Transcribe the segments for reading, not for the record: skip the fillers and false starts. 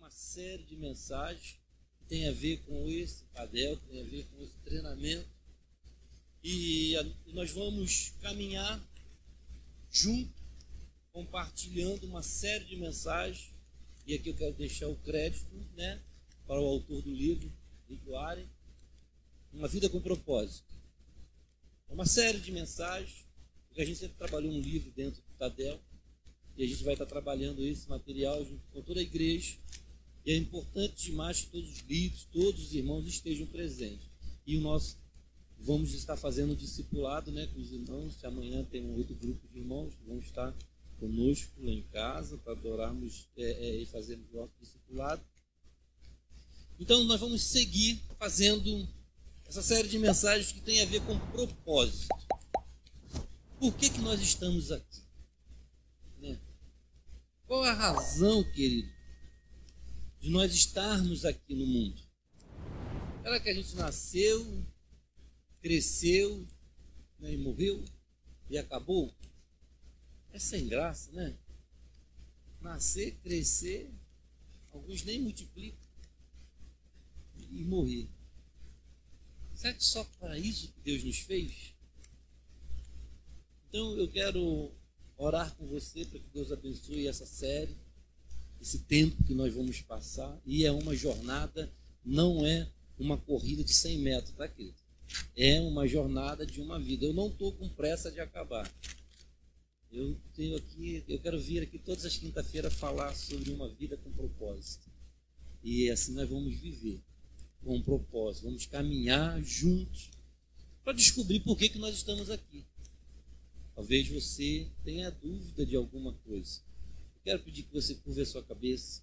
uma série de mensagens que tem a ver com esse Tadel, que tem a ver com esse treinamento. E nós vamos caminhar junto, compartilhando uma série de mensagens. E aqui eu quero deixar o crédito, né, para o autor do livro, Rick Warren, Uma Vida com Propósito. É uma série de mensagens, porque a gente sempre trabalhou um livro dentro do Tadel, e a gente vai estar trabalhando esse material junto com toda a igreja. E é importante demais que todos os líderes, todos os irmãos estejam presentes. E vamos estar fazendo o discipulado, né, com os irmãos. Amanhã tem um outro grupo de irmãos que vão estar conosco lá em casa para adorarmos e fazermos o nosso discipulado. Então nós vamos seguir fazendo essa série de mensagens que tem a ver com propósito. Por que nós estamos aqui? Né? Qual a razão, querido, de nós estarmos aqui no mundo? Será que a gente nasceu, cresceu, né, e morreu e acabou? É sem graça, né? Nascer, crescer, alguns nem multiplicam e morrer. Será que só para isso que Deus nos fez? Então eu quero orar com você para que Deus abençoe essa série, esse tempo que nós vamos passar. E é uma jornada, não é uma corrida de 100 metros, tá, querido? É uma jornada de uma vida. Eu não estou com pressa de acabar. Eu quero vir aqui todas as quinta-feiras falar sobre uma vida com propósito. E assim nós vamos viver com um propósito. Vamos caminhar juntos para descobrir por que nós estamos aqui. Talvez você tenha dúvida de alguma coisa. Eu quero pedir que você curva a sua cabeça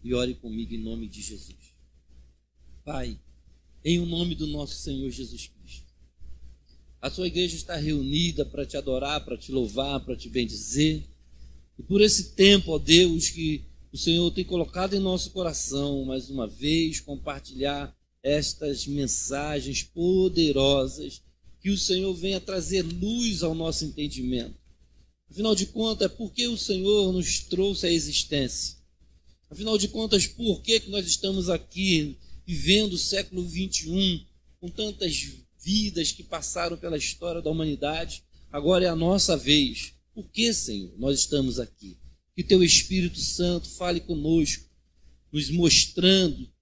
e ore comigo em nome de Jesus. Pai, em o nome do nosso Senhor Jesus Cristo, a sua igreja está reunida para te adorar, para te louvar, para te bendizer. E por esse tempo, ó Deus, que o Senhor tem colocado em nosso coração, mais uma vez, compartilhar estas mensagens poderosas, que o Senhor venha trazer luz ao nosso entendimento. Afinal de contas, por que o Senhor nos trouxe à existência? Afinal de contas, por que nós estamos aqui vivendo o século XXI, com tantas vidas que passaram pela história da humanidade? Agora é a nossa vez. Por que, Senhor, nós estamos aqui? Que Teu Espírito Santo fale conosco, nos mostrando,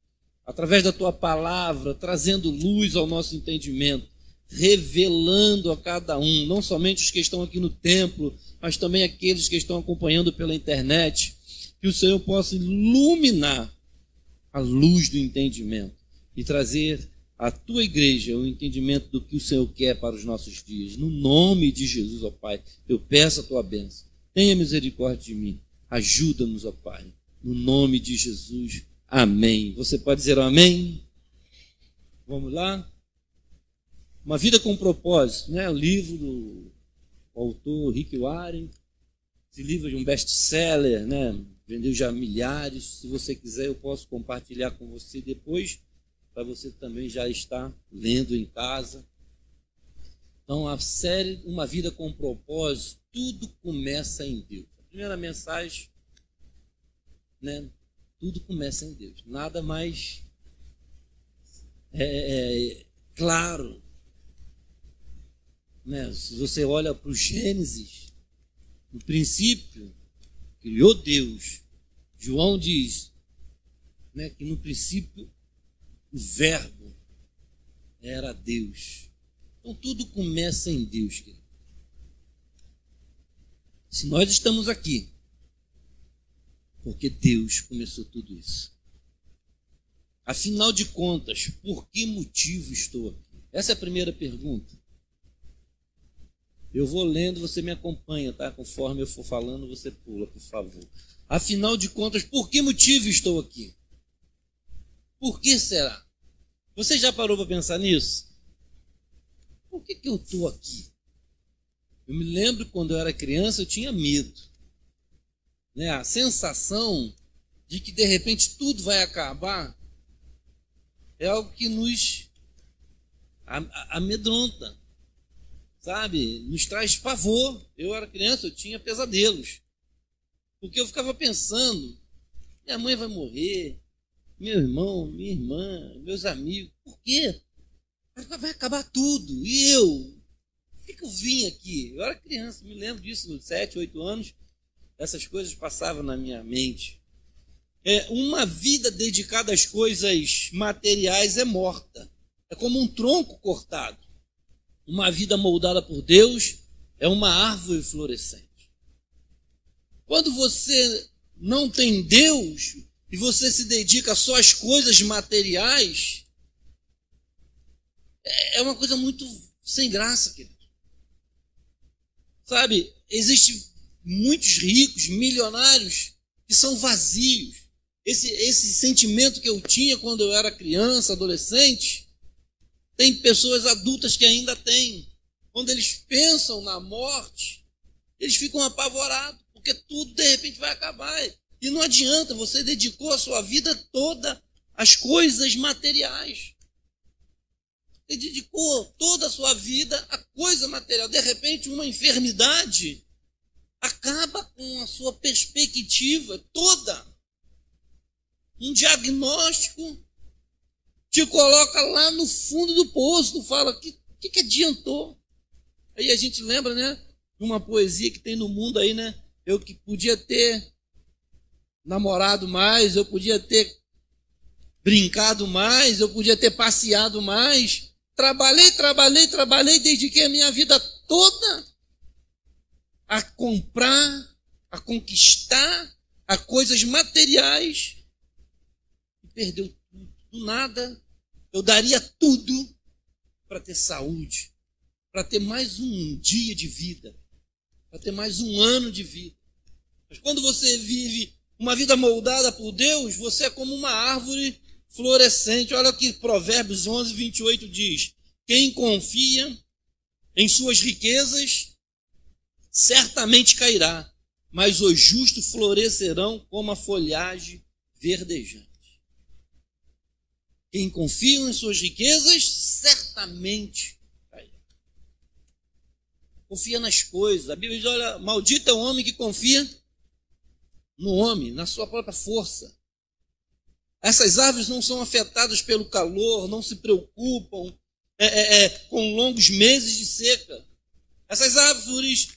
através da Tua palavra, trazendo luz ao nosso entendimento, revelando a cada um, não somente os que estão aqui no templo, mas também aqueles que estão acompanhando pela internet, que o Senhor possa iluminar a luz do entendimento e trazer à Tua igreja o entendimento do que o Senhor quer para os nossos dias. No nome de Jesus, ó Pai, eu peço a Tua bênção. Tenha misericórdia de mim. Ajuda-nos, ó Pai. No nome de Jesus. Amém. Você pode dizer amém? Vamos lá? Uma Vida com Propósito, né? O livro do autor Rick Warren. Esse livro é um best-seller, né? Vendeu já milhares. Se você quiser, eu posso compartilhar com você depois, para você também já estar lendo em casa. Então, a série Uma Vida com Propósito, tudo começa em Deus. A primeira mensagem, né? Tudo começa em Deus. Nada mais claro, né? Se você olha para o Gênesis, no princípio, criou Deus. João diz, né, que no princípio o Verbo era Deus. Então tudo começa em Deus, querido. Se nós estamos aqui, porque Deus começou tudo isso. Afinal de contas, por que motivo estou aqui? Essa é a primeira pergunta. Eu vou lendo, você me acompanha, tá? Conforme eu for falando, você pula, por favor. Afinal de contas, por que motivo estou aqui? Por que será? Você já parou para pensar nisso? Por que eu estou aqui? Eu me lembro quando eu era criança, eu tinha medo. Né? A sensação de que de repente tudo vai acabar é algo que nos amedronta, sabe? Nos traz pavor. Eu era criança, eu tinha pesadelos. Porque eu ficava pensando, minha mãe vai morrer, meu irmão, minha irmã, meus amigos. Por quê? Vai acabar tudo. E eu? Por que eu vim aqui? Eu era criança, me lembro disso, 7, 8 anos. Essas coisas passavam na minha mente. Uma vida dedicada às coisas materiais é morta. É como um tronco cortado. Uma vida moldada por Deus é uma árvore florescente. Quando você não tem Deus e você se dedica só às coisas materiais, é uma coisa muito sem graça, querido. Sabe, existem muitos ricos, milionários, que são vazios. Esse sentimento que eu tinha quando eu era criança, adolescente, tem pessoas adultas que ainda têm. Quando eles pensam na morte, eles ficam apavorados, porque tudo de repente vai acabar. E não adianta, você dedicou a sua vida toda às coisas materiais. Você dedicou toda a sua vida à coisa material. De repente, uma enfermidade acaba com a sua perspectiva toda. Um diagnóstico te coloca lá no fundo do poço. Tu fala, que adiantou? Aí a gente lembra, né, de uma poesia que tem no mundo aí, né? Eu que podia ter namorado mais, eu podia ter brincado mais, eu podia ter passeado mais. Trabalhei, dediquei a minha vida toda a comprar, a conquistar, a coisas materiais. E perdeu tudo. Do nada, eu daria tudo para ter saúde, para ter mais um dia de vida, para ter mais um ano de vida. Mas quando você vive uma vida moldada por Deus, você é como uma árvore florescente. Olha o que Provérbios 11, 28 diz. Quem confia em suas riquezas, certamente cairá, mas os justos florescerão como a folhagem verdejante. Quem confia em suas riquezas, certamente cairá. Confia nas coisas. A Bíblia diz, olha, maldito é o homem que confia no homem, na sua própria força. Essas árvores não são afetadas pelo calor, não se preocupam com longos meses de seca. Essas árvores,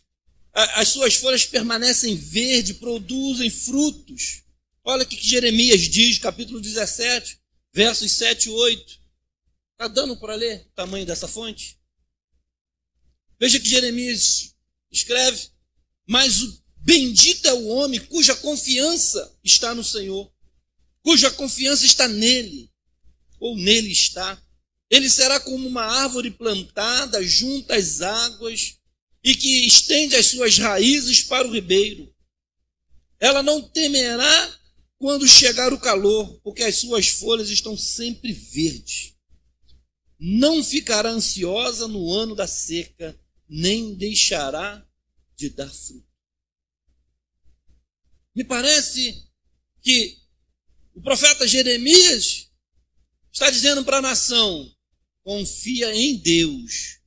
as suas folhas permanecem verdes, produzem frutos. Olha o que Jeremias diz, capítulo 17, versos 7 e 8. Está dando para ler o tamanho dessa fonte? Veja que Jeremias escreve, mas o bendito é o homem cuja confiança está no Senhor, cuja confiança está nele, ou nele está. Ele será como uma árvore plantada junto às águas e que estende as suas raízes para o ribeiro. Ela não temerá quando chegar o calor, porque as suas folhas estão sempre verdes. Não ficará ansiosa no ano da seca, nem deixará de dar fruto. Me parece que o profeta Jeremias está dizendo para a nação, confia em Deus,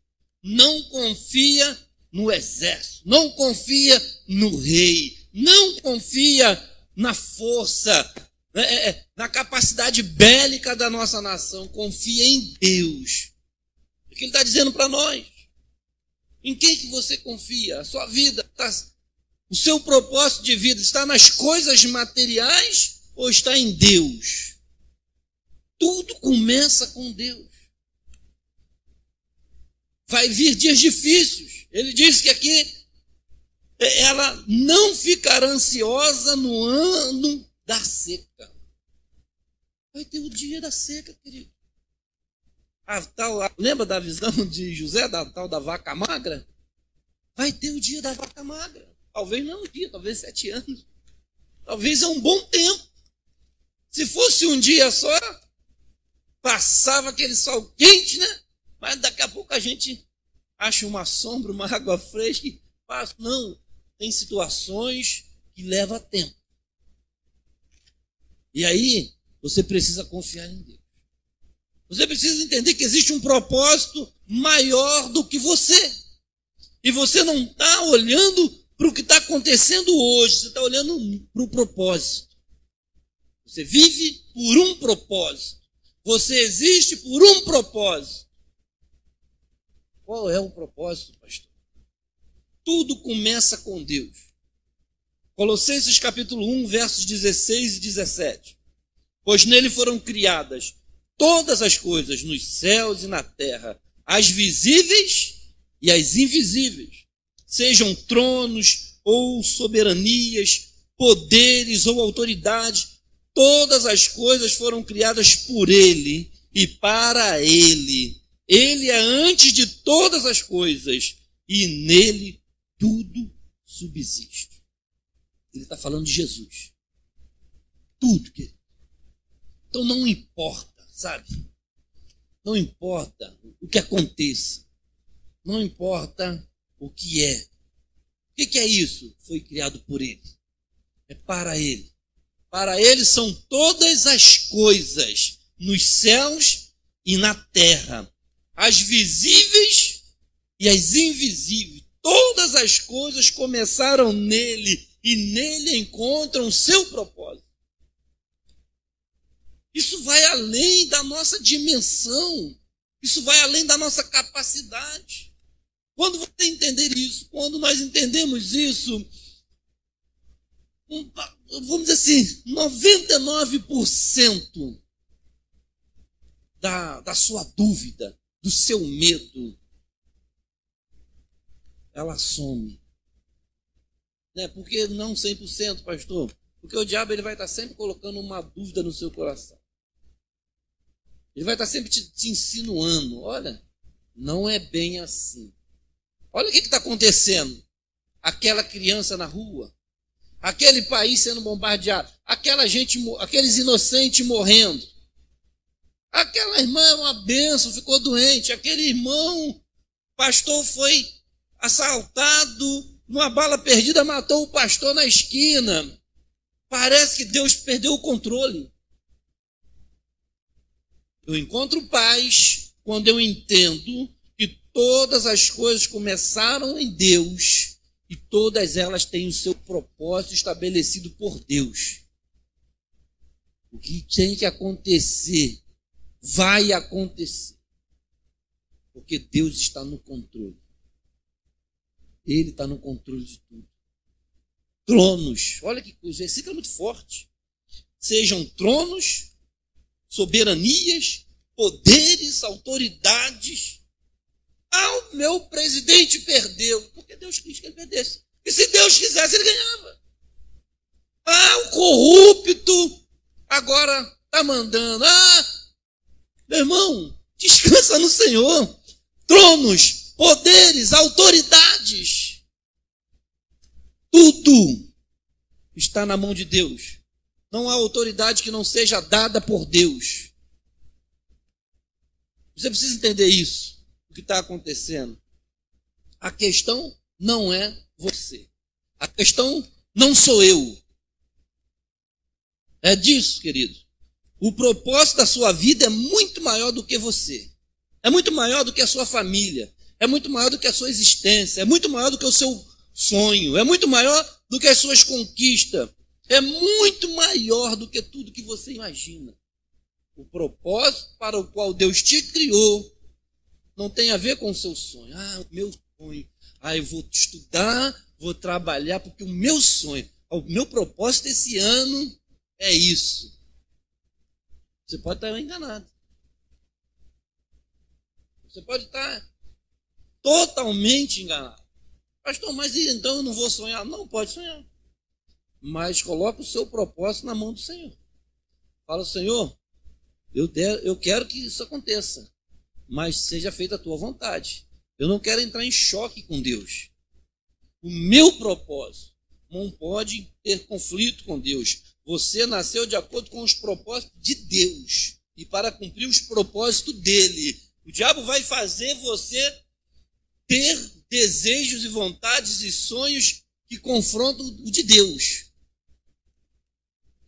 não confia no exército, não confia no rei, não confia na força, na capacidade bélica da nossa nação, confia em Deus. O que ele está dizendo para nós? Em quem que você confia? A sua vida, o seu propósito de vida está nas coisas materiais ou está em Deus? Tudo começa com Deus. Vai vir dias difíceis. Ele diz que aqui ela não ficará ansiosa no ano da seca. Vai ter o dia da seca, querido. Lembra da visão de José, da tal da vaca magra? Vai ter o dia da vaca magra. Talvez não um dia, talvez 7 anos. Talvez é um bom tempo. Se fosse um dia só, passava aquele sol quente, né? Mas daqui a pouco a gente acha uma sombra, uma água fresca e passa. Não, tem situações que levam tempo. E aí, você precisa confiar em Deus. Você precisa entender que existe um propósito maior do que você. E você não está olhando para o que está acontecendo hoje, você está olhando para o propósito. Você vive por um propósito. Você existe por um propósito. Qual é o propósito, pastor? Tudo começa com Deus. Colossenses capítulo 1, versos 16 e 17. Pois nele foram criadas todas as coisas nos céus e na terra, as visíveis e as invisíveis, sejam tronos ou soberanias, poderes ou autoridades, todas as coisas foram criadas por ele e para ele. Ele é antes de todas as coisas e nele tudo subsiste. Ele está falando de Jesus. Tudo, querido. Então não importa, sabe? Não importa o que aconteça. Não importa o que é. O que é isso? Foi criado por ele. É para ele. Para ele são todas as coisas nos céus e na terra. As visíveis e as invisíveis. Todas as coisas começaram nele e nele encontram o seu propósito. Isso vai além da nossa dimensão. Isso vai além da nossa capacidade. Quando você entender isso, quando nós entendemos isso, vamos dizer assim, 99% da sua dúvida, do seu medo, ela some. Né? Por que não 100%, pastor? Porque o diabo ele vai estar sempre colocando uma dúvida no seu coração. Ele vai estar sempre te insinuando. Olha, não é bem assim. Olha o que está acontecendo. Aquela criança na rua, aquele país sendo bombardeado, aqueles inocentes morrendo. Aquela irmã é uma bênção, ficou doente. Aquele irmão, pastor, foi assaltado, numa bala perdida, matou o pastor na esquina. Parece que Deus perdeu o controle. Eu encontro paz quando eu entendo que todas as coisas começaram em Deus e todas elas têm o seu propósito estabelecido por Deus. O que tem que acontecer, vai acontecer. Porque Deus está no controle. Ele está no controle de tudo. Tronos, olha que coisa, esse versículo é muito forte. Sejam tronos, soberanias, poderes, autoridades. O meu presidente perdeu. Porque Deus quis que ele perdesse. E se Deus quisesse, ele ganhava. O corrupto agora está mandando. Meu irmão, descansa no Senhor. Tronos, poderes, autoridades. Tudo está na mão de Deus. Não há autoridade que não seja dada por Deus. Você precisa entender isso, o que está acontecendo. A questão não é você. A questão não sou eu. É disso, querido. O propósito da sua vida é muito maior do que você. É muito maior do que a sua família. É muito maior do que a sua existência. É muito maior do que o seu sonho. É muito maior do que as suas conquistas. É muito maior do que tudo que você imagina. O propósito para o qual Deus te criou não tem a ver com o seu sonho. O meu sonho. Eu vou estudar, vou trabalhar, porque o meu sonho, o meu propósito esse ano é isso. Você pode estar enganado. Você pode estar totalmente enganado. Pastor, mas então eu não vou sonhar? Não, pode sonhar. Mas coloca o seu propósito na mão do Senhor. Fala, Senhor, eu quero que isso aconteça, mas seja feita a tua vontade. Eu não quero entrar em choque com Deus. O meu propósito não pode ter conflito com Deus. Você nasceu de acordo com os propósitos de Deus e para cumprir os propósitos dele. O diabo vai fazer você ter desejos e vontades e sonhos que confrontam o de Deus.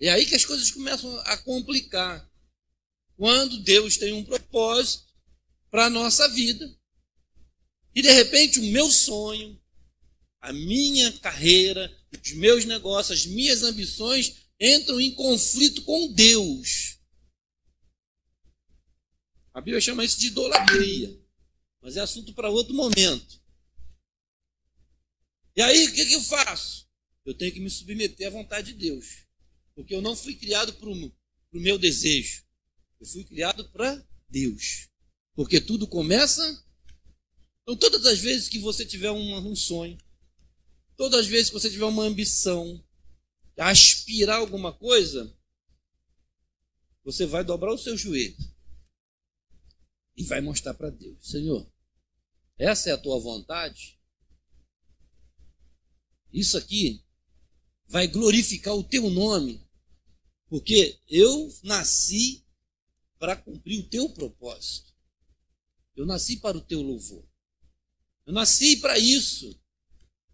É aí que as coisas começam a complicar. Quando Deus tem um propósito para a nossa vida, e de repente o meu sonho, a minha carreira, os meus negócios, as minhas ambições entram em conflito com Deus. A Bíblia chama isso de idolatria, mas é assunto para outro momento. E aí, o que eu faço? Eu tenho que me submeter à vontade de Deus, porque eu não fui criado para o meu desejo, eu fui criado para Deus, porque tudo começa. Então, todas as vezes que você tiver um sonho, todas as vezes que você tiver uma ambição, aspirar alguma coisa, você vai dobrar o seu joelho e vai mostrar para Deus: Senhor, essa é a tua vontade? Isso aqui vai glorificar o teu nome, porque eu nasci para cumprir o teu propósito. Eu nasci para o teu louvor. Eu nasci para isso.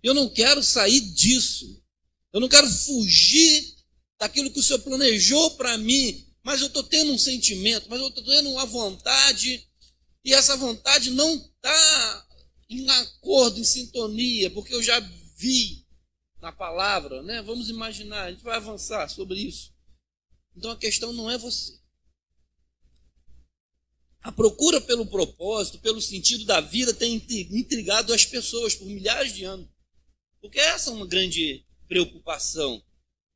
Eu não quero sair disso. Eu não quero fugir daquilo que o Senhor planejou para mim, mas eu estou tendo um sentimento, mas eu estou tendo uma vontade, e essa vontade não está em acordo, em sintonia, porque eu já vi na palavra, né? Vamos imaginar, a gente vai avançar sobre isso. Então a questão não é você. A procura pelo propósito, pelo sentido da vida tem intrigado as pessoas por milhares de anos. Porque essa é uma grande preocupação.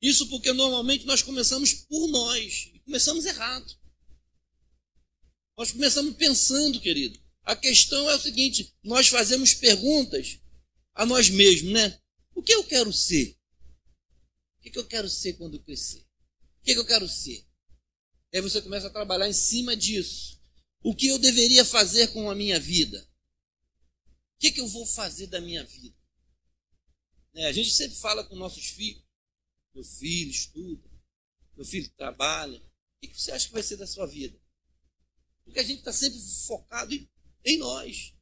Isso porque normalmente nós começamos por nós. E começamos errado. Nós começamos pensando, querido. A questão é o seguinte: nós fazemos perguntas a nós mesmos, né? O que eu quero ser? O que eu quero ser quando eu crescer? O que eu quero ser? E aí você começa a trabalhar em cima disso. O que eu deveria fazer com a minha vida? O que eu vou fazer da minha vida? A gente sempre fala com nossos filhos: meu filho estuda, meu filho trabalha. O que você acha que vai ser da sua vida? Porque a gente está sempre focado em nós.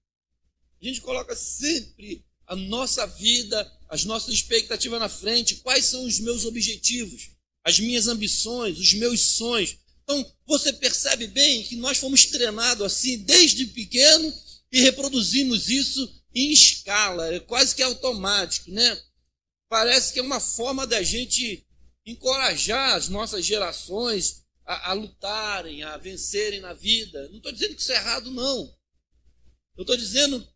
A gente coloca sempre a nossa vida, as nossas expectativas na frente. Quais são os meus objetivos, as minhas ambições, os meus sonhos? Então, você percebe bem que nós fomos treinados assim desde pequeno e reproduzimos isso em escala, é quase que automático, né? Parece que é uma forma da gente encorajar as nossas gerações a lutarem, a vencerem na vida. Não estou dizendo que isso é errado, não. Eu estou dizendo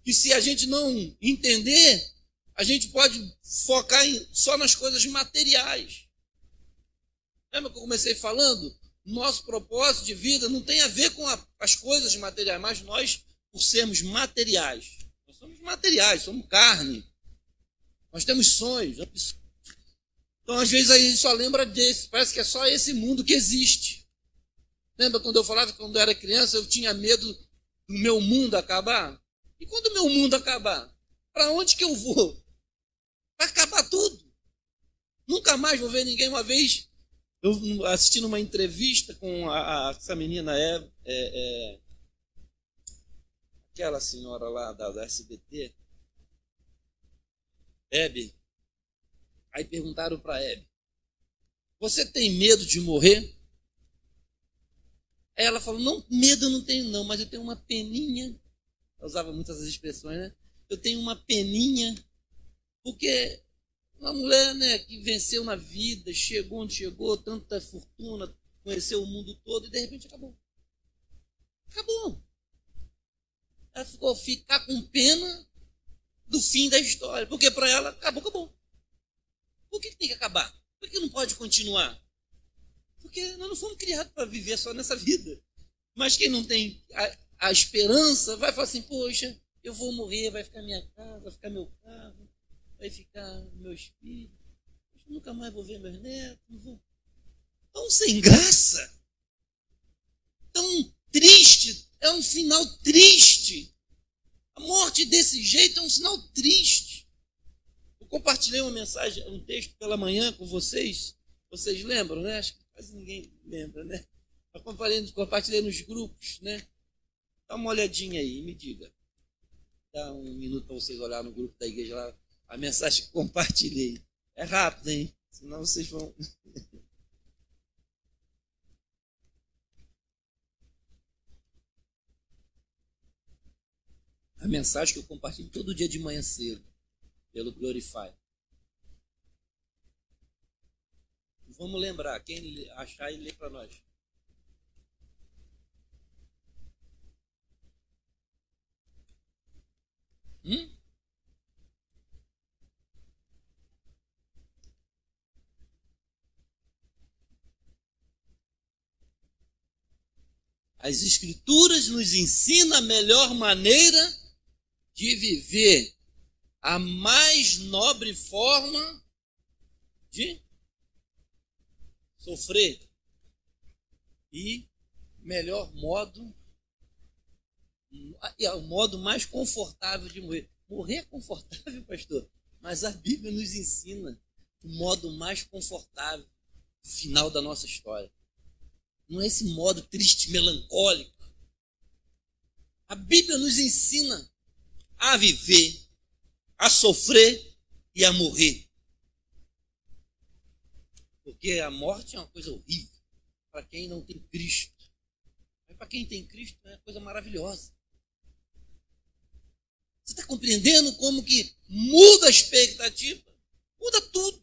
que se a gente não entender, a gente pode focar só nas coisas materiais. Lembra que eu comecei falando? Nosso propósito de vida não tem a ver com as coisas materiais, mas nós, por sermos materiais, nós somos materiais, somos carne. Nós temos sonhos. Então, às vezes, a gente só lembra desse. Parece que é só esse mundo que existe. Lembra quando eu falava que quando eu era criança eu tinha medo do meu mundo acabar? E quando o meu mundo acabar? Para onde que eu vou? Vai acabar tudo. Nunca mais vou ver ninguém. Uma vez, eu assistindo uma entrevista com essa menina, aquela senhora lá da SBT, Hebe. Aí perguntaram para Hebe: você tem medo de morrer? Aí ela falou: não, medo eu não tenho não, mas eu tenho uma peninha. Eu usava muitas essas expressões, né? Eu tenho uma peninha, porque uma mulher, né, que venceu na vida, chegou onde chegou, tanta fortuna, conheceu o mundo todo e de repente acabou. Acabou. Ela ficou ficar com pena do fim da história, porque para ela acabou. Por que tem que acabar? Por que não pode continuar? Porque nós não fomos criados para viver só nessa vida. Mas quem não tem a esperança vai falar assim: poxa, eu vou morrer, vai ficar minha casa, vai ficar meu carro, vai ficar meus filhos, eu nunca mais vou ver meus netos, não vou. Tão sem graça, tão triste, é um final triste. A morte desse jeito é um sinal triste. Eu compartilhei uma mensagem, um texto pela manhã com vocês. Vocês lembram, né? Acho que quase ninguém lembra, né? Eu compartilhei nos grupos, né? Dá uma olhadinha aí e me diga. Dá um minuto para vocês olharem no grupo da igreja lá, a mensagem que compartilhei. É rápido, hein? Senão vocês vão... A mensagem que eu compartilho todo dia de manhã cedo, pelo Glorify. Vamos lembrar, quem achar e lê para nós. As Escrituras nos ensinam a melhor maneira de viver, a mais nobre forma de sofrer e melhor modo, o modo mais confortável de morrer. Morrer é confortável, pastor, mas a Bíblia nos ensina o modo mais confortável final da nossa história. Não é esse modo triste, melancólico. A Bíblia nos ensina a viver, a sofrer e a morrer. Porque a morte é uma coisa horrível para quem não tem Cristo. Mas para quem tem Cristo é uma coisa maravilhosa. Você está compreendendo como que muda a expectativa? Muda tudo.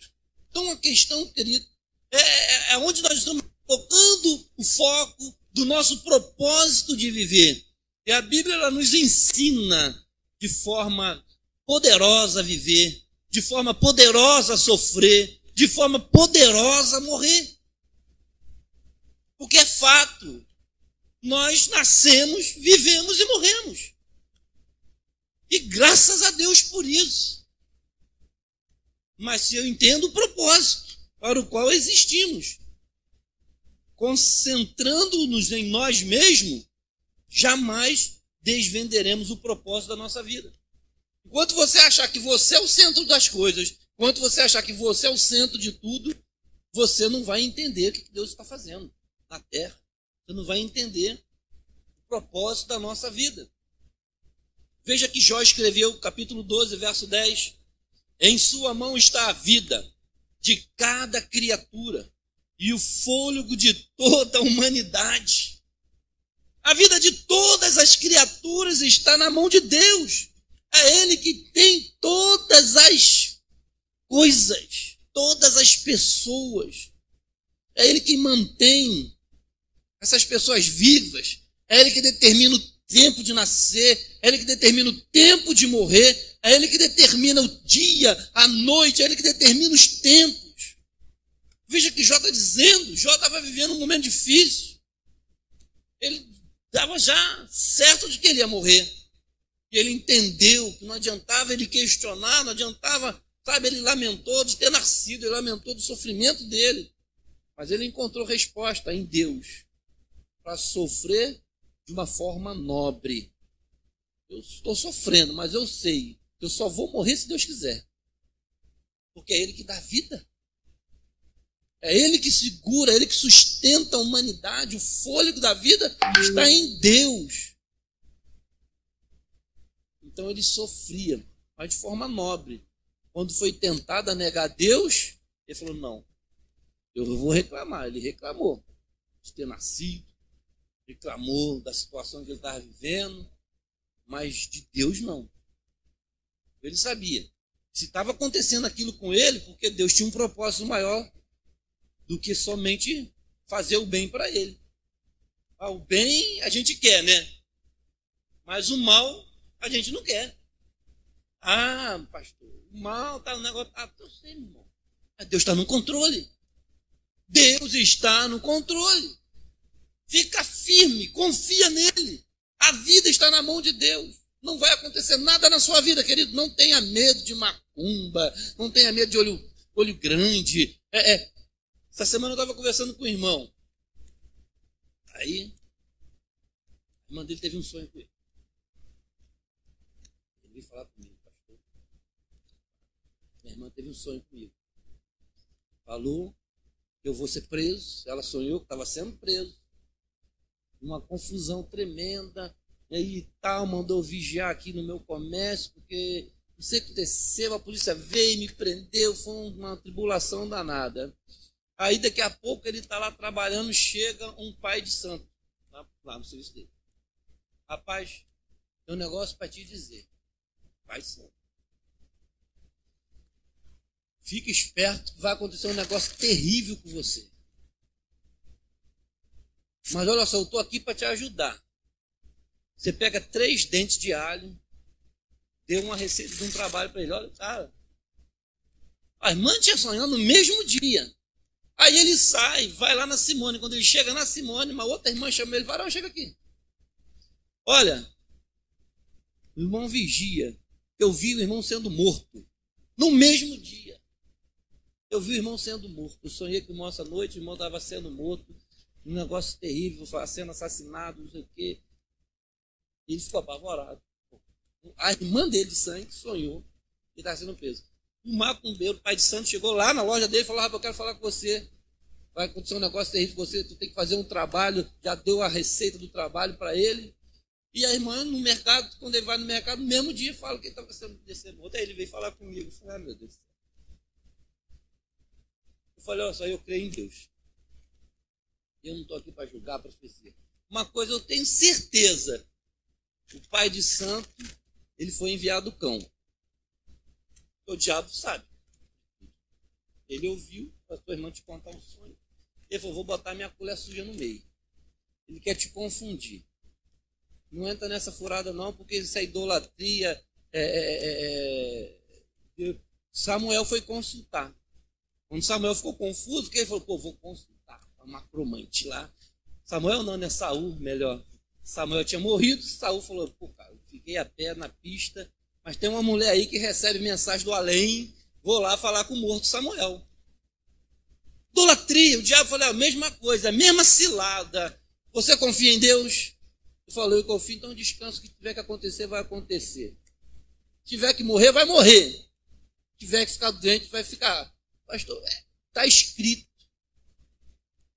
Então a questão, querido, é onde nós estamos colocando o foco do nosso propósito de viver. E a Bíblia ela nos ensina de forma poderosa a viver, de forma poderosa a sofrer, de forma poderosa a morrer. Porque é fato, nós nascemos, vivemos e morremos. E graças a Deus por isso. Mas se eu entendo o propósito para o qual existimos, concentrando-nos em nós mesmos, jamais desvenderemos o propósito da nossa vida. Enquanto você achar que você é o centro das coisas, enquanto você achar que você é o centro de tudo, você não vai entender o que Deus está fazendo na terra. Você não vai entender o propósito da nossa vida. Veja que Jó escreveu, capítulo 12, verso 10. Em sua mão está a vida de cada criatura e o fôlego de toda a humanidade. A vida de todas as criaturas está na mão de Deus. É Ele que tem todas as coisas, todas as pessoas. É Ele que mantém essas pessoas vivas. É Ele que determina o tempo de nascer. É Ele que determina o tempo de morrer. É Ele que determina o dia, a noite. É Ele que determina os tempos. Veja que Jó está dizendo. Jó estava vivendo um momento difícil. Ele estava já certo de que ele ia morrer. E ele entendeu que não adiantava ele questionar, não adiantava, sabe, ele lamentou de ter nascido, ele lamentou do sofrimento dele. Mas ele encontrou resposta em Deus para sofrer de uma forma nobre. Eu estou sofrendo, mas eu sei que eu só vou morrer se Deus quiser. Porque é Ele que dá vida. É Ele que segura, é Ele que sustenta a humanidade. O fôlego da vida está em Deus. Então ele sofria, mas de forma nobre. Quando foi tentado a negar Deus, ele falou, não, eu vou reclamar. Ele reclamou de ter nascido, reclamou da situação que ele estava vivendo, mas de Deus não. Ele sabia, se estava acontecendo aquilo com ele, porque Deus tinha um propósito maior do que somente fazer o bem para ele. O bem a gente quer, né? Mas o mal a gente não quer. Pastor, o mal está no negócio. Eu sei, meu irmão. Mas Deus está no controle. Deus está no controle. Fica firme, confia nele. A vida está na mão de Deus. Não vai acontecer nada na sua vida, querido. Não tenha medo de macumba. Não tenha medo de olho grande. Essa semana eu estava conversando com o irmão. Aí, a irmã dele teve um sonho com ele. Ele veio falar comigo, pastor. Minha irmã teve um sonho comigo. Falou que eu vou ser preso. Ela sonhou que estava sendo preso. Uma confusão tremenda. E aí tal, mandou vigiar aqui no meu comércio, porque não sei o que aconteceu, a polícia veio e me prendeu, foi uma tribulação danada. Aí daqui a pouco ele está lá trabalhando, chega um pai de santo, lá no serviço dele. Rapaz, tem um negócio para te dizer. Pai de santo. Fica esperto que vai acontecer um negócio terrível com você. Mas olha só, eu estou aqui para te ajudar. Você pega 3 dentes de alho, deu uma receita de um trabalho para ele. Olha, cara, a irmã tinha sonhado no mesmo dia. Aí ele sai, vai lá na Simone. Quando ele chega na Simone, uma outra irmã chama ele, varão, chega aqui. Olha, o irmão Vigia, eu vi o irmão sendo morto. No mesmo dia. Eu vi o irmão sendo morto. Eu sonhei com o irmão essa noite, o irmão estava sendo morto. Um negócio terrível, sendo assassinado, não sei o quê. Ele ficou apavorado. A irmã dele de sangue sonhou que estava sendo preso. O macumbeiro, o pai de santo, chegou lá na loja dele e falou, rapaz, eu quero falar com você. Vai acontecer um negócio terrível com você, tu tem que fazer um trabalho. Já deu a receita do trabalho para ele. E a irmã, no mercado, quando ele vai no mercado, no mesmo dia, fala que ele estava sendo descendo morto. Aí ele veio falar comigo. Eu falei, ah, meu Deus. Eu falei, olha só, eu creio em Deus. Eu não estou aqui para julgar a profecia. Uma coisa eu tenho certeza. O pai de santo, ele foi enviado cão. O diabo sabe. Ele ouviu a tua irmã te contar um sonho. Ele falou, vou botar minha colher suja no meio. Ele quer te confundir. Não entra nessa furada não, porque isso é idolatria. Samuel foi consultar. Quando Samuel ficou confuso, que ele falou, pô, vou consultar a macromante lá. Samuel não, né? Saul, melhor. Samuel tinha morrido, Saul falou, pô, cara, eu fiquei a pé na pista, mas tem uma mulher aí que recebe mensagem do além, vou lá falar com o morto Samuel. Idolatria, o diabo falou a mesma coisa, a mesma cilada. Você confia em Deus? Eu falei, eu confio, então descanso, o que tiver que acontecer, vai acontecer. Se tiver que morrer, vai morrer. Se tiver que ficar doente, vai ficar. Pastor, está escrito.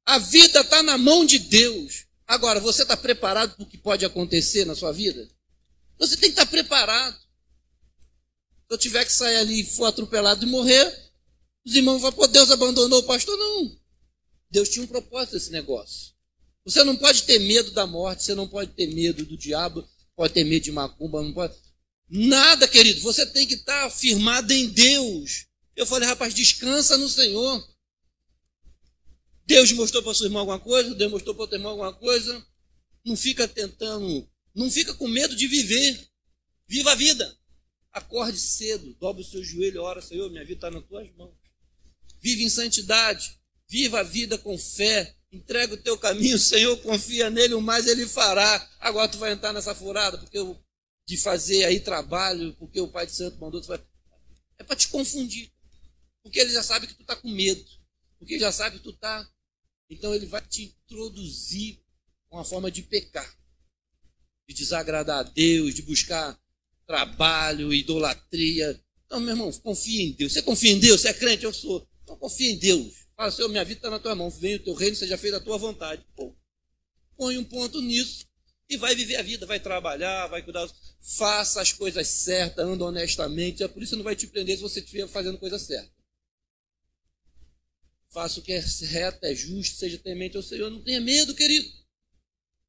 A vida está na mão de Deus. Agora, você está preparado para o que pode acontecer na sua vida? Você tem que estar preparado. Se eu tiver que sair ali e for atropelado e morrer, os irmãos vão falar, pô, Deus abandonou o pastor? Não. Deus tinha um propósito nesse negócio. Você não pode ter medo da morte, você não pode ter medo do diabo, pode ter medo de macumba, não pode. Nada, querido. Você tem que estar firmado em Deus. Eu falei, rapaz, descansa no Senhor. Deus mostrou para sua irmã alguma coisa, Deus mostrou para o teu irmão alguma coisa. Não fica tentando, não fica com medo de viver. Viva a vida. Acorde cedo, dobre o seu joelho, ora, Senhor, minha vida está nas tuas mãos. Vive em santidade, viva a vida com fé, entrega o teu caminho, Senhor, confia nele, o mais ele fará. Agora tu vai entrar nessa furada, de fazer aí trabalho, porque o Pai de Santo mandou, é para te confundir. Porque ele já sabe que tu está com medo, porque ele já sabe que tu está. Então ele vai te introduzir uma forma de pecar, de desagradar a Deus, de buscar trabalho, idolatria. Então, meu irmão, confia em Deus. Você confia em Deus? Você é crente? Eu sou. Então confia em Deus. Fala, Senhor, minha vida está na tua mão. Venha o teu reino, seja feita a tua vontade. Pô, põe um ponto nisso e vai viver a vida, vai trabalhar, vai cuidar. Faça as coisas certas, anda honestamente. A polícia não vai te prender se você estiver fazendo coisa certa. Faça o que é reto, é justo, seja temente ao Senhor. Não tenha medo, querido.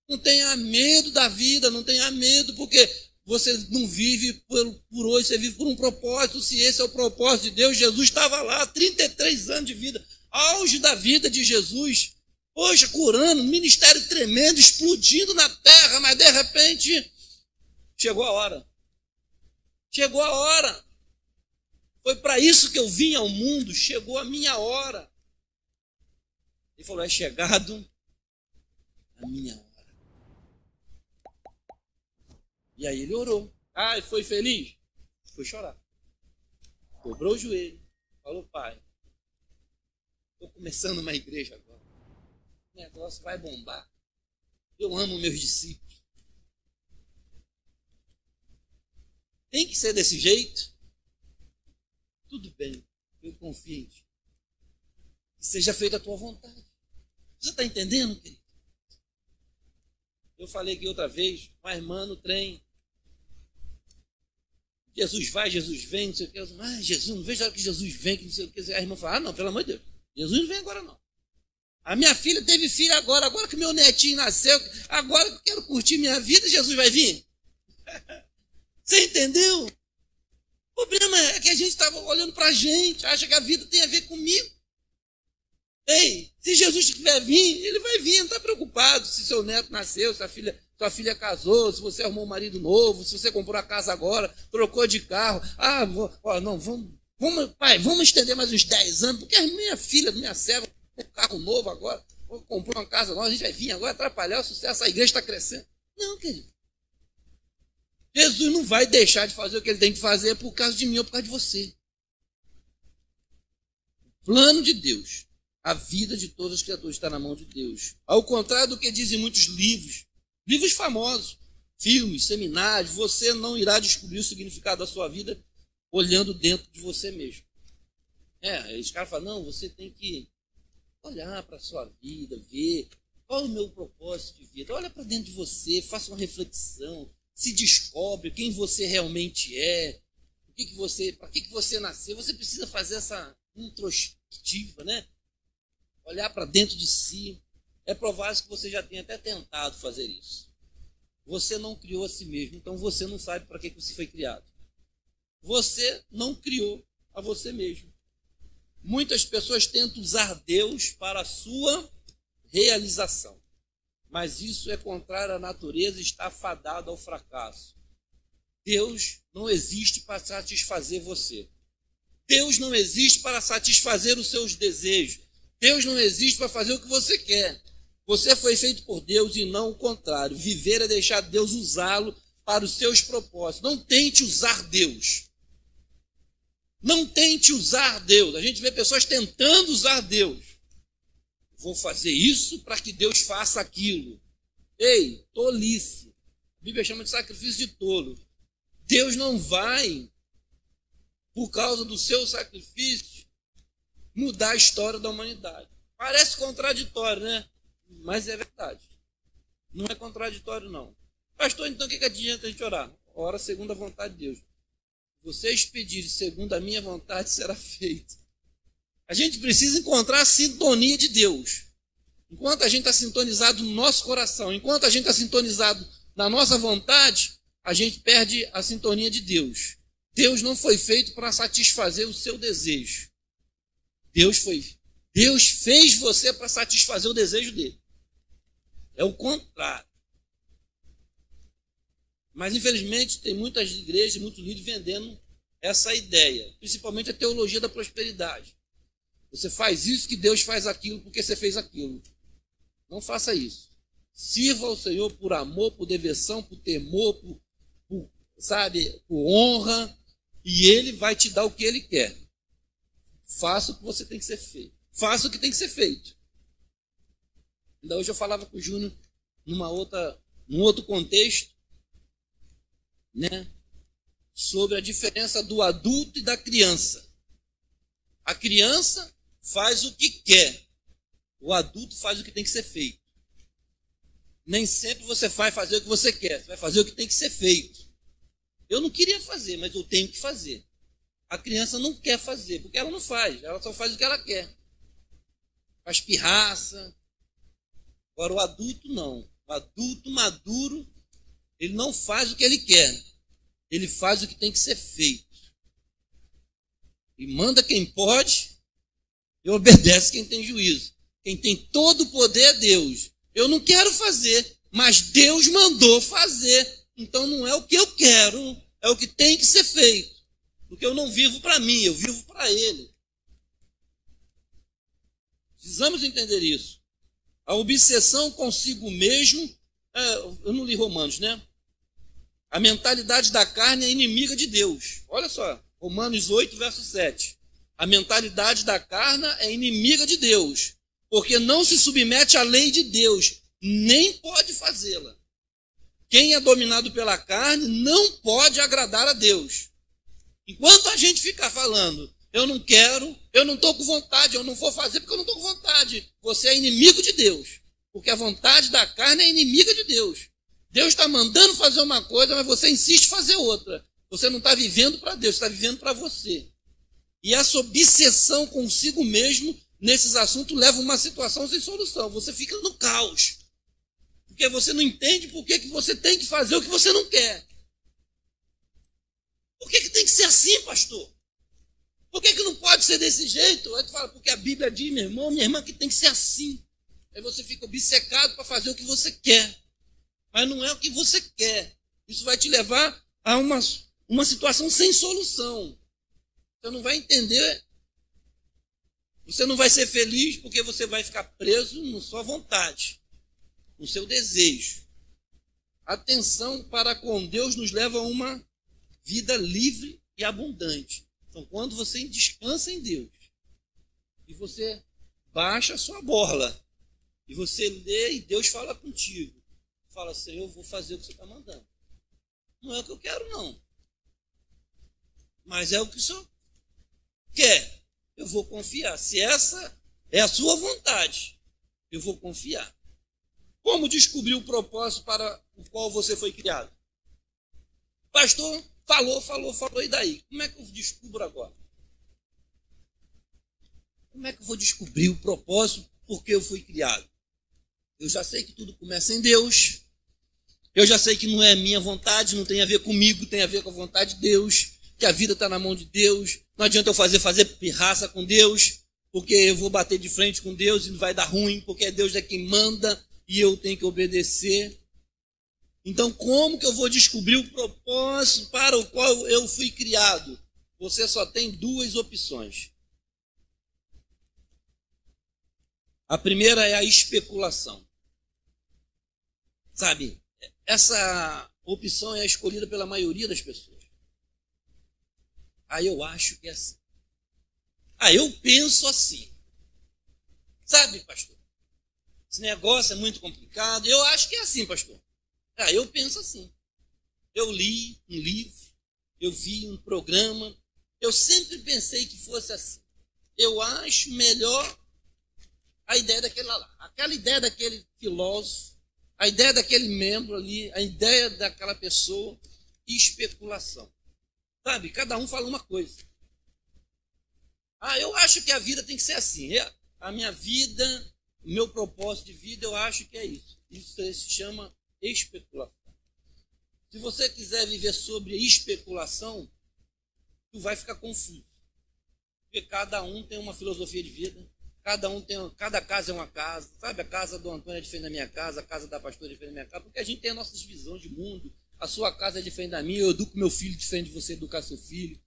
Não tenha medo da vida, não tenha medo, porque você não vive por hoje, você vive por um propósito. Se esse é o propósito de Deus, Jesus estava lá, 33 anos de vida, auge da vida de Jesus. Poxa, curando, um ministério tremendo, explodindo na terra, mas de repente chegou a hora. Chegou a hora. Foi para isso que eu vim ao mundo, chegou a minha hora. Ele falou, é chegado a minha hora. E aí ele orou. Ah, ele foi feliz? Foi chorar. Dobrou o joelho. Falou, pai, estou começando uma igreja agora. O negócio vai bombar. Eu amo meus discípulos. Tem que ser desse jeito? Tudo bem, eu confio em ti. Que seja feita a tua vontade. Você está entendendo, querido? Eu falei aqui outra vez, uma irmã no trem. Jesus vai, Jesus vem, não sei o que. Ah, Jesus, não vejo a hora que Jesus vem, que não sei o que. A irmã fala, ah, não, pelo amor de Deus. Jesus não vem agora, não. A minha filha teve filho agora que meu netinho nasceu, agora que eu quero curtir minha vida, Jesus vai vir. Você entendeu? O problema é que a gente estava olhando para a gente, acha que a vida tem a ver comigo. Ei, se Jesus tiver vir, ele vai vir, não está preocupado se seu neto nasceu, se sua filha casou, se você arrumou um marido novo, se você comprou a casa agora, trocou de carro. Pai, vamos estender mais uns 10 anos, porque a minha filha, minha serva, tem um carro novo agora, comprou uma casa nova, a gente vai vir agora atrapalhar o sucesso, a igreja está crescendo. Não, querido. Jesus não vai deixar de fazer o que ele tem que fazer por causa de mim ou por causa de você. O plano de Deus, a vida de todas as criaturas está na mão de Deus. Ao contrário do que dizem muitos livros famosos, filmes, seminários, você não irá descobrir o significado da sua vida olhando dentro de você mesmo. Os caras falam, não, você tem que olhar para a sua vida, ver qual é o meu propósito de vida. Olha para dentro de você, faça uma reflexão, se descobre quem você realmente é, para que você nasceu. Você precisa fazer essa introspectiva, né? Olhar para dentro de si. É provável que você já tenha até tentado fazer isso. Você não criou a si mesmo, então você não sabe para que você foi criado. Você não criou a você mesmo. Muitas pessoas tentam usar Deus para a sua realização. Mas isso é contrário à natureza e está fadado ao fracasso. Deus não existe para satisfazer você. Deus não existe para satisfazer os seus desejos. Deus não existe para fazer o que você quer. Você foi feito por Deus e não o contrário. Viver é deixar Deus usá-lo para os seus propósitos. Não tente usar Deus. Não tente usar Deus. A gente vê pessoas tentando usar Deus. Vou fazer isso para que Deus faça aquilo. Ei, tolice. A Bíblia chama de sacrifício de tolo. Deus não vai, por causa do seu sacrifício, mudar a história da humanidade. Parece contraditório, né? Mas é verdade. Não é contraditório, não. Pastor, então o que adianta a gente orar? Ora segundo a vontade de Deus. Vocês pedirem segundo a minha vontade, será feito. A gente precisa encontrar a sintonia de Deus. Enquanto a gente está sintonizado no nosso coração, enquanto a gente está sintonizado na nossa vontade, a gente perde a sintonia de Deus. Deus não foi feito para satisfazer o seu desejo. Deus fez você para satisfazer o desejo dele. É o contrário. Mas, infelizmente, tem muitas igrejas, muitos líderes vendendo essa ideia, principalmente a teologia da prosperidade. Você faz isso que Deus faz aquilo porque você fez aquilo. Não faça isso. Sirva ao Senhor por amor, por devoção, por temor, por honra, e Ele vai te dar o que Ele quer. Faça o que você tem que ser feito. Faça o que tem que ser feito. Ainda hoje eu falava com o Júnior num outro contexto, né, sobre a diferença do adulto e da criança. A criança faz o que quer. O adulto faz o que tem que ser feito. Nem sempre você vai fazer o que você quer. Você vai fazer o que tem que ser feito. Eu não queria fazer, mas eu tenho que fazer. A criança não quer fazer, porque ela não faz. Ela só faz o que ela quer. Faz pirraça. Agora o adulto não. O adulto maduro, ele não faz o que ele quer. Ele faz o que tem que ser feito. E manda quem pode e obedece quem tem juízo. Quem tem todo o poder é Deus. Eu não quero fazer, mas Deus mandou fazer. Então não é o que eu quero, é o que tem que ser feito. Porque eu não vivo para mim, eu vivo para Ele. Precisamos entender isso. A obsessão consigo mesmo, eu não li Romanos, né? A mentalidade da carne é inimiga de Deus. Olha só, Romanos 8, verso 7. A mentalidade da carne é inimiga de Deus, porque não se submete à lei de Deus, nem pode fazê-la. Quem é dominado pela carne não pode agradar a Deus. Enquanto a gente ficar falando, eu não quero, eu não estou com vontade, eu não vou fazer porque eu não estou com vontade, você é inimigo de Deus, porque a vontade da carne é inimiga de Deus. Deus está mandando fazer uma coisa, mas você insiste em fazer outra. Você não está vivendo para Deus, você está vivendo para você. E essa obsessão consigo mesmo, nesses assuntos, leva a uma situação sem solução. Você fica no caos. Porque você não entende por que você tem que fazer o que você não quer. Por que tem que ser assim, pastor? Por que não pode ser desse jeito? Aí tu fala, porque a Bíblia diz, meu irmão, minha irmã, que tem que ser assim. Aí você fica obcecado para fazer o que você quer. Mas não é o que você quer. Isso vai te levar a uma situação sem solução. Você não vai entender. Você não vai ser feliz porque você vai ficar preso na sua vontade, no seu desejo. A atenção para com Deus nos leva a uma vida livre e abundante. Então, quando você descansa em Deus, e você baixa a sua bola, e você lê e Deus fala contigo, fala assim, eu vou fazer o que você está mandando. Não é o que eu quero, não. Mas é o que o Senhor quer. Eu vou confiar. Se essa é a sua vontade, eu vou confiar. Como descobrir o propósito para o qual você foi criado? Pastor, falou, e daí? Como é que eu descubro agora? Como é que eu vou descobrir o propósito por que eu fui criado? Eu já sei que tudo começa em Deus. Eu já sei que não é minha vontade, não tem a ver comigo, tem a ver com a vontade de Deus, que a vida está na mão de Deus. Não adianta eu fazer pirraça com Deus, porque eu vou bater de frente com Deus e não vai dar ruim, porque Deus é quem manda e eu tenho que obedecer. Então, como que eu vou descobrir o propósito para o qual eu fui criado? Você só tem duas opções. A primeira é a especulação. Sabe, essa opção é escolhida pela maioria das pessoas. Eu acho que é assim. Eu penso assim. Sabe, pastor? Esse negócio é muito complicado. Eu acho que é assim, pastor. Eu penso assim. Eu li um livro, eu vi um programa, eu sempre pensei que fosse assim. Eu acho melhor a ideia daquele lá, aquela ideia daquele filósofo, a ideia daquele membro ali, a ideia daquela pessoa, especulação. Sabe, cada um fala uma coisa. Eu acho que a vida tem que ser assim. A minha vida, o meu propósito de vida, eu acho que é isso. Isso se chama especulação. Se você quiser viver sobre especulação, tu vai ficar confuso. Porque cada um tem uma filosofia de vida, cada casa é uma casa, sabe? A casa do Antônio é diferente da minha casa, a casa da pastora é diferente da minha casa, porque a gente tem a nossa divisão de mundo. A sua casa é diferente da minha, eu educo meu filho diferente de você educar seu filho.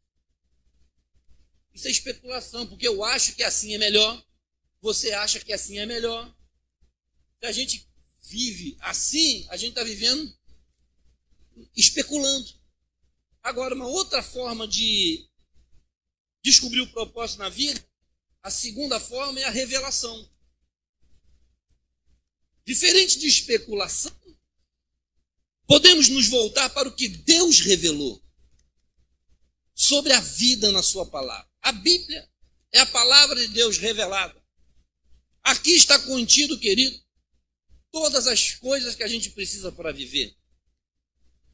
Isso é especulação, porque eu acho que assim é melhor, você acha que assim é melhor. Se a gente vive assim, a gente está vivendo especulando. Agora, uma outra forma de descobrir o propósito na vida, a segunda forma é a revelação. Diferente de especulação, podemos nos voltar para o que Deus revelou sobre a vida na sua palavra. A Bíblia é a palavra de Deus revelada. Aqui está contido, querido, todas as coisas que a gente precisa para viver.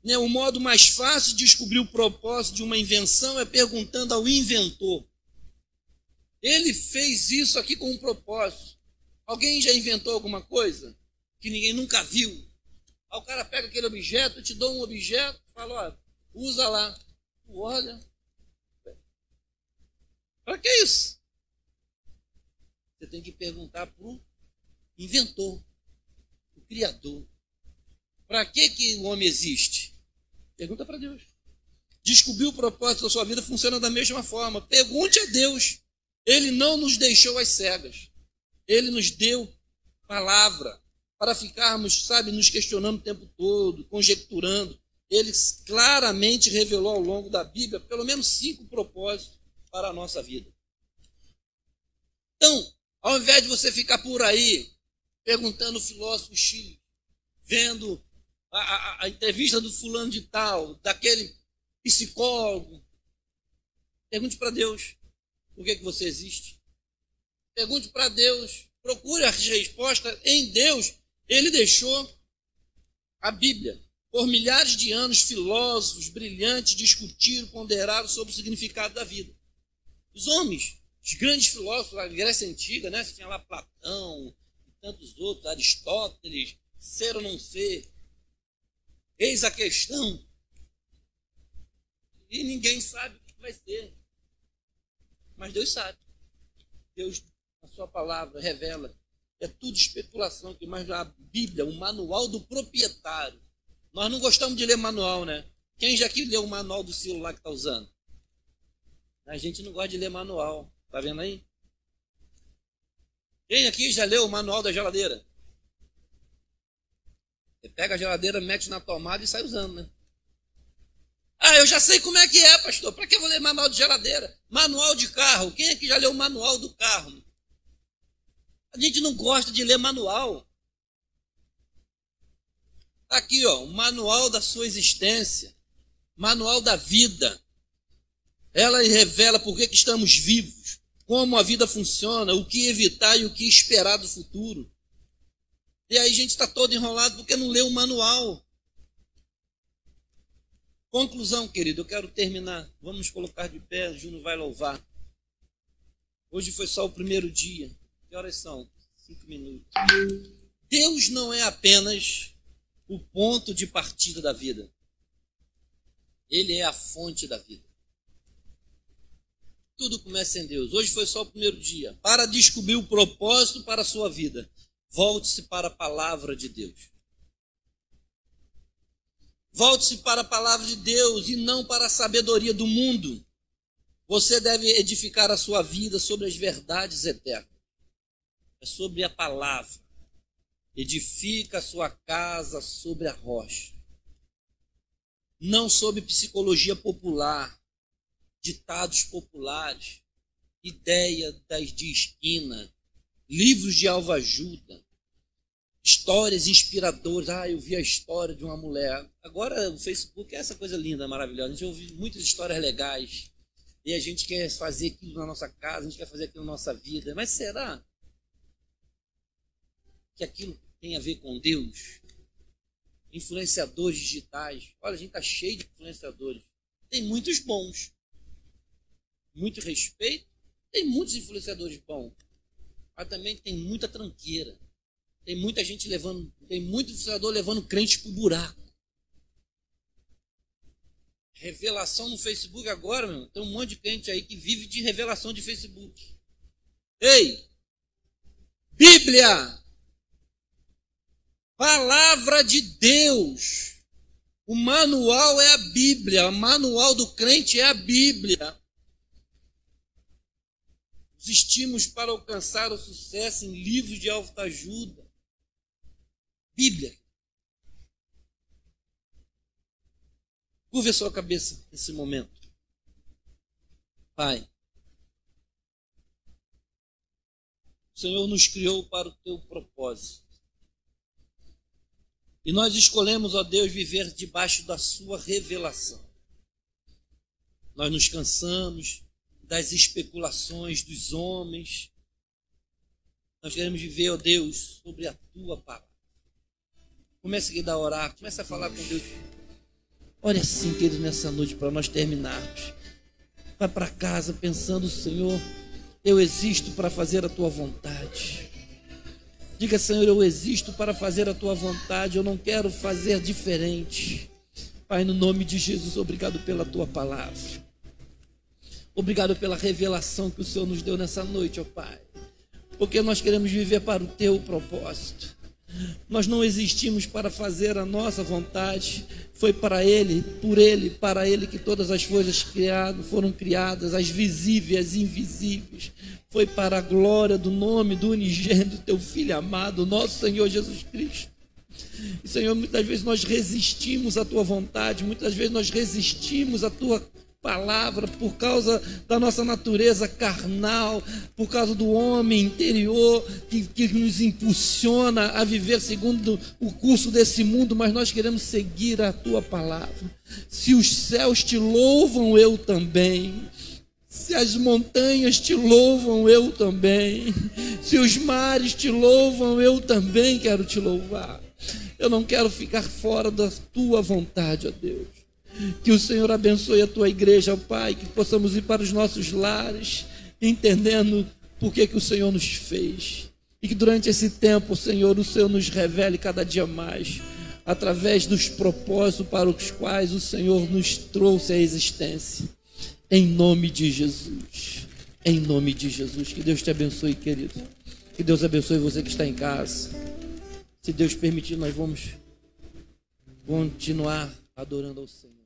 O modo mais fácil de descobrir o propósito de uma invenção é perguntando ao inventor. Ele fez isso aqui com um propósito. Alguém já inventou alguma coisa que ninguém nunca viu? Aí o cara pega aquele objeto, te dá um objeto, fala, usa lá. Olha. Para que isso? Você tem que perguntar para o inventor, o criador. Para que o homem existe? Pergunta para Deus. Descobrir o propósito da sua vida funciona da mesma forma. Pergunte a Deus. Ele não nos deixou às cegas. Ele nos deu palavra para ficarmos, nos questionando o tempo todo, conjecturando. Ele claramente revelou ao longo da Bíblia pelo menos 5 propósitos para a nossa vida. Então, ao invés de você ficar por aí perguntando o filósofo X, vendo a entrevista do fulano de tal, daquele psicólogo, pergunte para Deus por que você existe. Pergunte para Deus, procure a resposta em Deus. Ele deixou a Bíblia. Por milhares de anos, filósofos brilhantes discutiram, ponderaram sobre o significado da vida. Os homens, os grandes filósofos da Grécia Antiga, você tinha lá Platão e tantos outros, Aristóteles, ser ou não ser. Eis a questão. E ninguém sabe o que vai ser. Mas Deus sabe. Deus, a sua palavra, revela. É tudo especulação, mas a Bíblia, o manual do proprietário. Nós não gostamos de ler manual, né? Quem já aqui leu o manual do celular que está usando? A gente não gosta de ler manual. Está vendo aí? Quem aqui já leu o manual da geladeira? Você pega a geladeira, mete na tomada e sai usando, né? Ah, eu já sei como é que é, pastor. Para que eu vou ler manual de geladeira? Manual de carro. Quem aqui já leu o manual do carro? A gente não gosta de ler manual. Está aqui, ó, o manual da sua existência. Manual da vida. Ela revela por que estamos vivos, como a vida funciona, o que evitar e o que esperar do futuro. E aí a gente está todo enrolado porque não leu o manual. Conclusão, querido, eu quero terminar. Vamos colocar de pé, Júnior vai louvar. Hoje foi só o primeiro dia. Que horas são? 5 minutos. Deus não é apenas o ponto de partida da vida. Ele é a fonte da vida. Tudo começa em Deus. Hoje foi só o primeiro dia. Para descobrir o propósito para a sua vida, volte-se para a palavra de Deus. Volte-se para a palavra de Deus e não para a sabedoria do mundo. Você deve edificar a sua vida sobre as verdades eternas. É sobre a palavra. Edifica a sua casa sobre a rocha. Não sobre psicologia popular, ditados populares, ideias de esquina, livros de autoajuda, histórias inspiradoras. Ah, eu vi a história de uma mulher. Agora o Facebook é essa coisa linda, maravilhosa. A gente ouve muitas histórias legais. E a gente quer fazer aquilo na nossa casa, a gente quer fazer aquilo na nossa vida. Mas será que aquilo tem a ver com Deus? Influenciadores digitais. Olha, a gente está cheio de influenciadores. Tem muitos bons. Muito respeito. Tem muitos influenciadores bons. Mas também tem muita tranqueira. Tem muita gente levando, tem muito influenciador levando crente para o buraco. Revelação no Facebook agora, meu. Tem um monte de crente aí que vive de revelação de Facebook. Ei! Bíblia! Palavra de Deus. O manual é a Bíblia. O manual do crente é a Bíblia. Os estímulos para alcançar o sucesso em livros de autoajuda. Bíblia. Curve a sua cabeça nesse momento. Pai, o Senhor nos criou para o teu propósito. E nós escolhemos, ó Deus, viver debaixo da sua revelação. Nós nos cansamos das especulações dos homens. Nós queremos viver, ó Deus, sobre a tua palavra. Comece a orar, comece a falar com Deus. Ore assim, querido, nessa noite, para nós terminarmos. Vai para casa pensando, Senhor, eu existo para fazer a tua vontade. Diga, Senhor, eu existo para fazer a tua vontade, eu não quero fazer diferente. Pai, no nome de Jesus, obrigado pela tua palavra. Obrigado pela revelação que o Senhor nos deu nessa noite, ó Pai. Porque nós queremos viver para o teu propósito. Nós não existimos para fazer a nossa vontade. Foi para Ele, por Ele, para Ele que todas as coisas foram criadas, as visíveis, as invisíveis. Foi para a glória do nome do unigênito, teu Filho amado, nosso Senhor Jesus Cristo. E, Senhor, muitas vezes nós resistimos à tua vontade, muitas vezes nós resistimos à tua palavra por causa da nossa natureza carnal, por causa do homem interior que nos impulsiona a viver segundo o curso desse mundo, mas nós queremos seguir a tua palavra. Se os céus te louvam, eu também. Se as montanhas te louvam, eu também. Se os mares te louvam, eu também quero te louvar. Eu não quero ficar fora da tua vontade, ó Deus. Que o Senhor abençoe a tua igreja, ó Pai, que possamos ir para os nossos lares, entendendo por que o Senhor nos fez. E que durante esse tempo, Senhor, o Senhor nos revele cada dia mais através dos propósitos para os quais o Senhor nos trouxe à existência. Em nome de Jesus. Em nome de Jesus. Que Deus te abençoe, querido. Que Deus abençoe você que está em casa. Se Deus permitir, nós vamos continuar adorando ao Senhor.